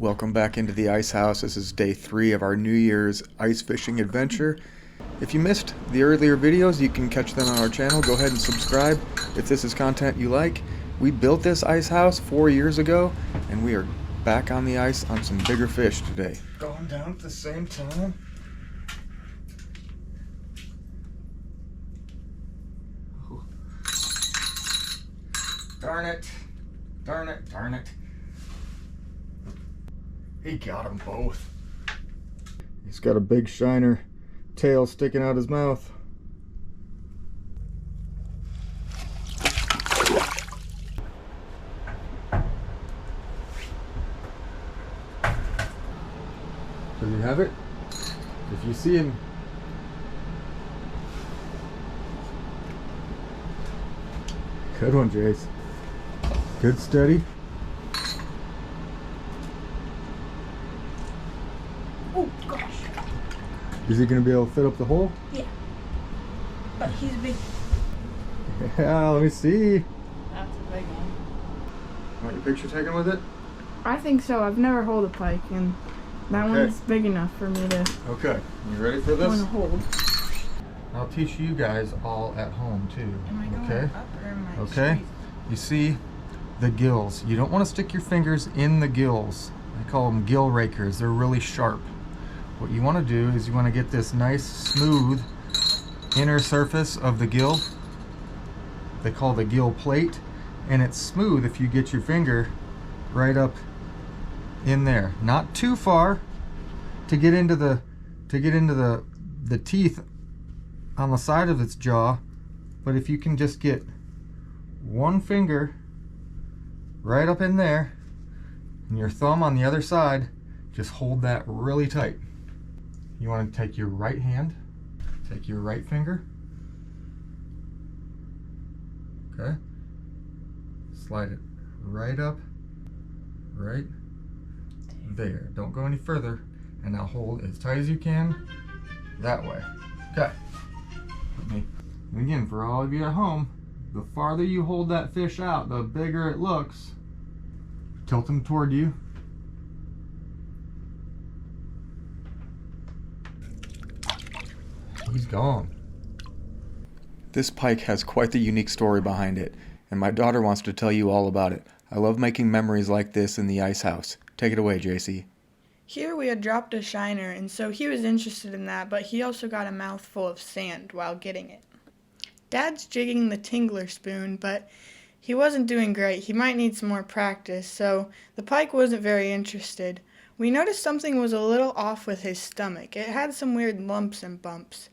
Welcome back into the ice house. This is day 3 of our New Year's ice fishing adventure. If you missed the earlier videos, you can catch them on our channel. Go ahead and subscribe if this is content you like. We built this ice house 4 years ago, and we are back on the ice on some bigger fish today. Going down at the same time. Oh. Darn it. Darn it. Darn it. He got them both. He's got a big shiner tail sticking out his mouth. There you have it. If you see him, good one, Jace. Good, steady. Oh gosh. Is he going to be able to fit up the hole? Yeah. But he's big. Yeah, let me see. That's a big one. Want your picture taken with it? I think so. I've never held a pike, and that one's big enough for me to. Okay. You ready for this? Want to hold. I'll teach you guys all at home too. Am I going okay? up or am I Okay. straight? You see the gills. You don't want to stick your fingers in the gills. I call them gill rakers. They're really sharp. What you want to do is you want to get this nice smooth inner surface of the gill. They call the gill plate, and it's smooth if you get your finger right up in there. Not too far to get into the teeth on the side of its jaw, but if you can just get one finger right up in there and your thumb on the other side, just hold that really tight. You want to take your right hand, take your right finger, okay, slide it right up, right there. Don't go any further, and now hold as tight as you can that way. Okay. And again, for all of you at home, the farther you hold that fish out, the bigger it looks. Tilt him toward you. He's gone. This pike has quite the unique story behind it, and my daughter wants to tell you all about it. I love making memories like this in the ice house. Take it away, JC. Here we had dropped a shiner, and so he was interested in that, but he also got a mouthful of sand while getting it. Dad's jigging the tingler spoon, but he wasn't doing great. He might need some more practice, so the pike wasn't very interested. We noticed something was a little off with his stomach. It had some weird lumps and bumps.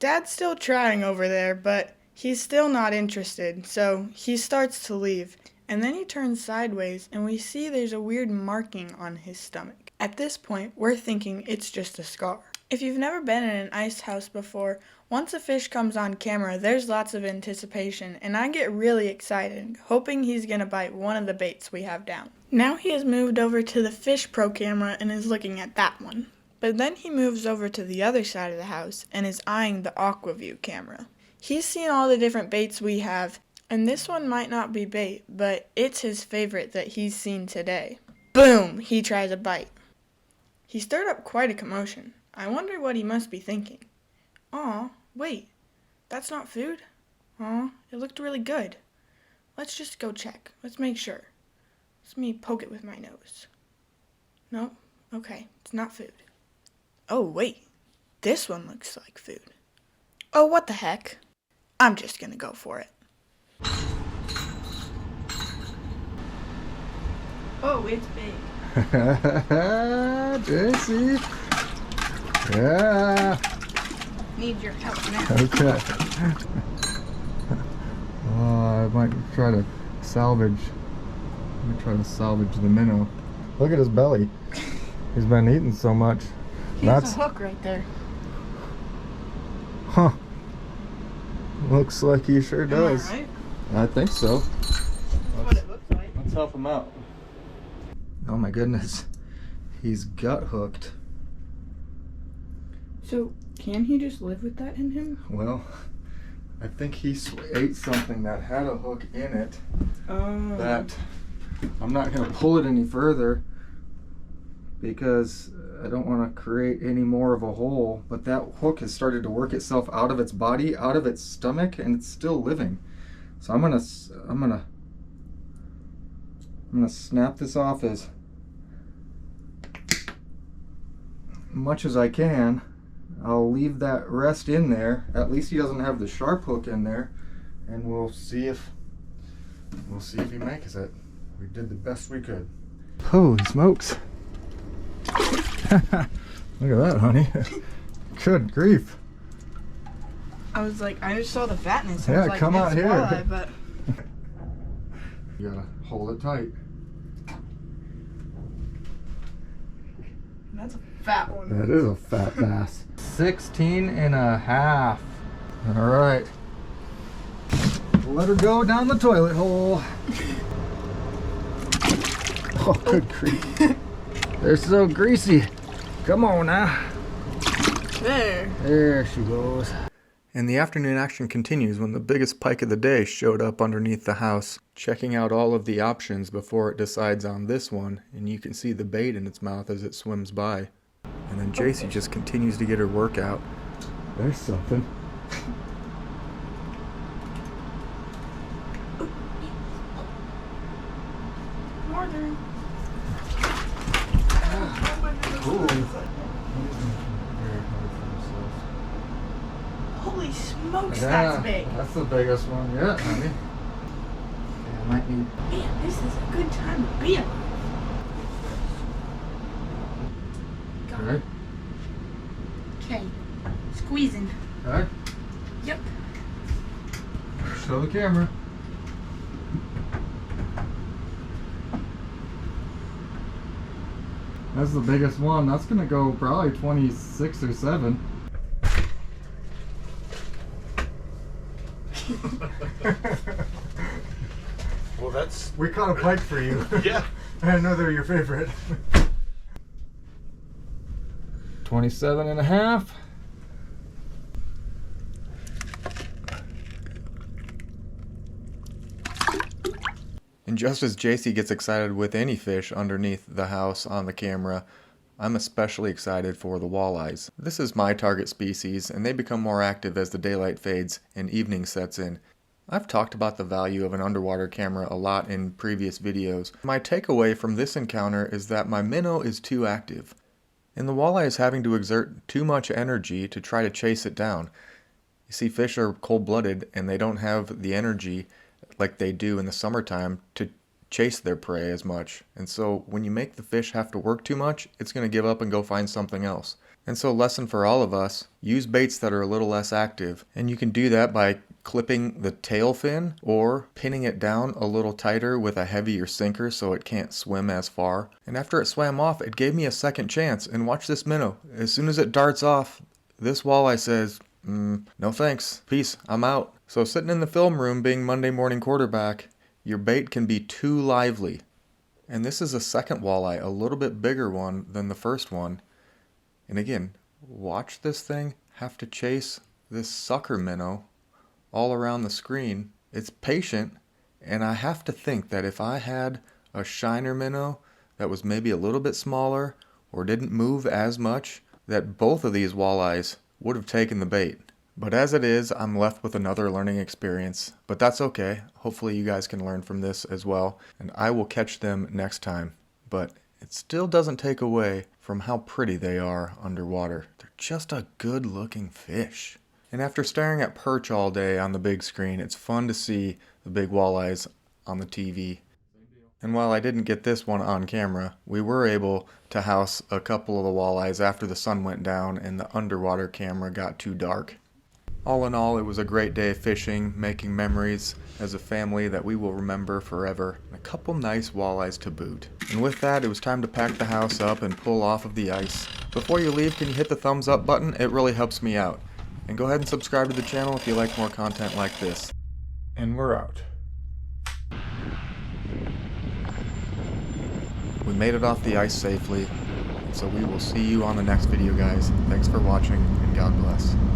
Dad's still trying over there, but he's still not interested, so he starts to leave. And then he turns sideways, and we see there's a weird marking on his stomach. At this point, we're thinking it's just a scar. If you've never been in an ice house before, once a fish comes on camera, there's lots of anticipation, and I get really excited, hoping he's going to bite one of the baits we have down. Now he has moved over to the FishPro camera and is looking at that one. But then he moves over to the other side of the house and is eyeing the Aqua camera. He's seen all the different baits we have, and this one might not be bait, but it's his favorite that he's seen today. Boom! He tries a bite. He stirred up quite a commotion. I wonder what he must be thinking. Aw, wait, that's not food? Aw, it looked really good. Let's just go check. Let's make sure. Let me poke it with my nose. Nope, okay, it's not food. Oh, wait, this one looks like food. Oh, what the heck? I'm just gonna go for it. Oh, it's big. JC. Yeah. Need your help now. Okay. I might try to salvage. The minnow. Look at his belly. He's been eating so much. That's a hook right there. Huh. Looks like he sure does. Am I right? I think so. That's what it looks like. Let's help him out. Oh my goodness. He's gut hooked. So, can he just live with that in him? Well, I think he ate something that had a hook in it. Oh. That I'm not going to pull it any further because I don't want to create any more of a hole, but that hook has started to work itself out of its body, out of its stomach, and it's still living. So I'm gonna snap this off as much as I can. I'll leave that rest in there. At least he doesn't have the sharp hook in there, and we'll see if he makes it. We did the best we could. Holy smokes! Look at that, honey. Good grief. I was like, I just saw the fatness. I Yeah, was like, come out it's here. walleye, but You gotta hold it tight. that's a fat one. That is a fat bass. 16 and a half. All right. Let her go down the toilet hole. Oh, good grief. They're so greasy. Come on now. There she goes. And the afternoon action continues when the biggest pike of the day showed up underneath the house, checking out all of the options before it decides on this one, and you can see the bait in its mouth as it swims by. And then JC just continues to get her workout. There's something. Northern. Holy smokes, that's big. That's the biggest one yet, honey. Yeah, I might need... Man, this is a good time to be alive. Okay. Okay, squeezing. Okay. Yep. Show the camera. That's the biggest one. That's gonna go probably 26 or 7. Well, that's... We caught a pike for you. Yeah. I know they're your favorite. 27 and a half. And just as JC gets excited with any fish underneath the house on the camera, I'm especially excited for the walleyes. This is my target species, and they become more active as the daylight fades and evening sets in. I've talked about the value of an underwater camera a lot in previous videos. My takeaway from this encounter is that my minnow is too active, and the walleye is having to exert too much energy to try to chase it down. You see, fish are cold-blooded, and they don't have the energy like they do in the summertime to chase their prey as much. And so when you make the fish have to work too much, it's going to give up and go find something else. And so lesson for all of us, use baits that are a little less active. And you can do that by clipping the tail fin or pinning it down a little tighter with a heavier sinker so it can't swim as far. And after it swam off, it gave me a second chance. And watch this minnow. As soon as it darts off, this walleye says, no thanks, peace, I'm out. So sitting in the film room being Monday morning quarterback, your bait can be too lively. And this is a second walleye, a little bit bigger one than the first one. And again, watch this thing have to chase this sucker minnow all around the screen. It's patient, and I have to think that if I had a shiner minnow that was maybe a little bit smaller or didn't move as much, that both of these walleyes would have taken the bait. But as it is, I'm left with another learning experience. But that's okay. Hopefully you guys can learn from this as well, and I will catch them next time. But it still doesn't take away from how pretty they are underwater. They're just a good looking fish. And after staring at perch all day on the big screen, it's fun to see the big walleyes on the TV. And while I didn't get this one on camera, we were able to house a couple of the walleyes after the sun went down and the underwater camera got too dark. All in all, it was a great day fishing, making memories as a family that we will remember forever, and a couple nice walleyes to boot. And with that, it was time to pack the house up and pull off of the ice. Before you leave, can you hit the thumbs up button? It really helps me out. And go ahead and subscribe to the channel if you like more content like this. And we're out. We made it off the ice safely, so we will see you on the next video, guys. Thanks for watching, and God bless.